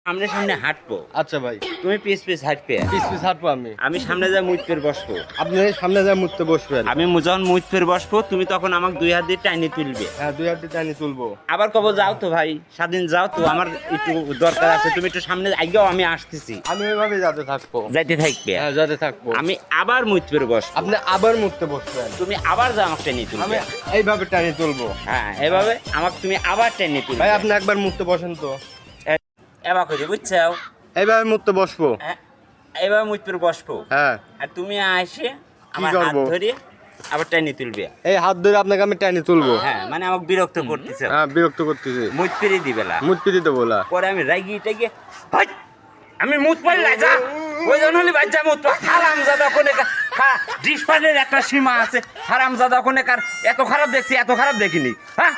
সামনে সামনে হাঁটবো। আচ্ছা ভাই, তুমি পিস পিস হাঁটবে, পিস পিস হাঁটবো আমি। আমি সামনে যা মুইতপের বসবো। আপনি সামনে যা মুততে বসবেন। আমি যখন মুইতপের বসবো, তুমি তখন আমাকে দুই হাত দিয়ে টাইনে তুলবে। হ্যাঁ, দুই হাত দিয়ে টানি তুলবো। আবার কব যাও তো ভাই, স্বাধীন যাও তো, আমার একটু দরকার আছে, তুমি একটু সামনে আগেও আমি আসতেছি। আমি ওইভাবে যাতে থাকবো। যাইতে থাকবে। হ্যাঁ, যাতে থাকবো। আমি আবার মুইতপের বসবো, আপনি আবার মুততে বসবেন। তুমি আবার যা আমাকে টেনে আমি তুলবে। এইভাবে টানি তুলবো। হ্যাঁ, এভাবে আমাকে তুমি আবার টেনে তুলবে। ভাই আপনি একবার মুততে বসেন তো। এবার করে বুঝছাও, এইভাবে মুততে বসবো। এবার মুইতপের বসবো। হ্যাঁ, আর তুমি এসে আমার হাত করবো? ধরে আবার টেনে তুলবে। এই হাত ধরে আপনাকে আমি টানি তুলবো। হ্যাঁ, মানে আমাকে বিরক্ত করতেছে। হ্যাঁ, বিরক্ত করতেছি। মুত পেরে দিবে না। মুততে দিতে বলা। পরে আমি রাগি টাগিয়ে ভাই আমি মুত পারলাই যা, ওই জন্য হলি বাচ্চা মুত হারামজাদা কোনে ডিসপানের একটা সীমা আছে। হারামজাদা কোনে কার এত খারাপ দেখছি, এত খারাপ দেখিনি। হ্যাঁ,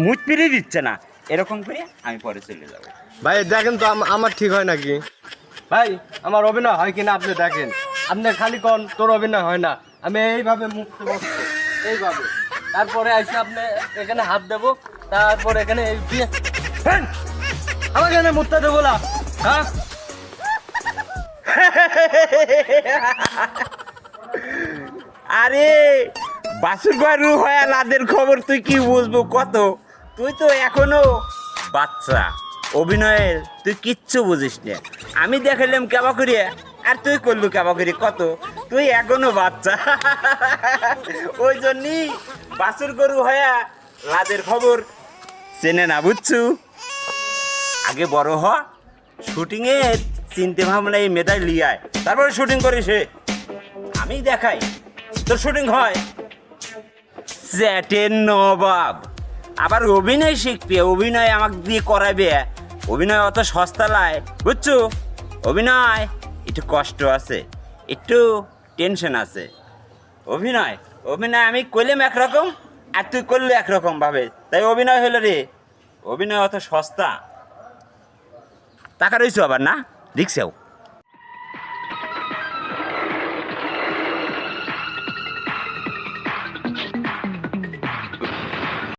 মুত পেরে দিচ্ছে না, এরকম করে আমি পরে চলে যাবো। ভাই দেখেন তো আমার ঠিক হয় নাকি? ভাই আমার অভিনয় হয় কিনা আপনি দেখেন। আপনি খালি কোন তোর অভিনয় হয় না। আমি এইভাবে মুখতে বসবো, এইভাবে। তারপরে এসে আপনি এখানে হাত দেবো, তারপরে এখানে এই দিয়ে হেন! আমার এখানে মুখটা দেবো না। হ্যাঁ, আরে বাসুর গরু হয় লাদের খবর তুই কি বুঝবো কত? তুই তো এখনো বাচ্চা, অভিনয়ের তুই কিচ্ছু বুঝিস না। আমি দেখালাম কেবা করিয়া, আর তুই করলু কেবা করি কত? তুই এখনো বাচ্চা। ওই জন্যই বাসুর গরু হয়া লাদের খবর চেনে না, বুঝছু? আগে বড় হ, শুটিংয়ে চিনতে ভাবনা এই মেধায় লিয়ায়, তারপরে শুটিং করিস। আমি দেখাই তোর শুটিং হয়। চ্যাটের নবাব আবার অভিনয় শিখবে, অভিনয় আমাকে দিয়ে করাবে। অভিনয় অত সস্তা লাই, বুঝছো? অভিনয় একটু কষ্ট আছে, একটু টেনশন আছে। অভিনয় অভিনয় আমি করলাম একরকম, আর তুই করলে একরকম ভাবে, তাই অভিনয় হলো রে। অভিনয় অত সস্তা টাকা রয়েছে আবার না, দেখছেও।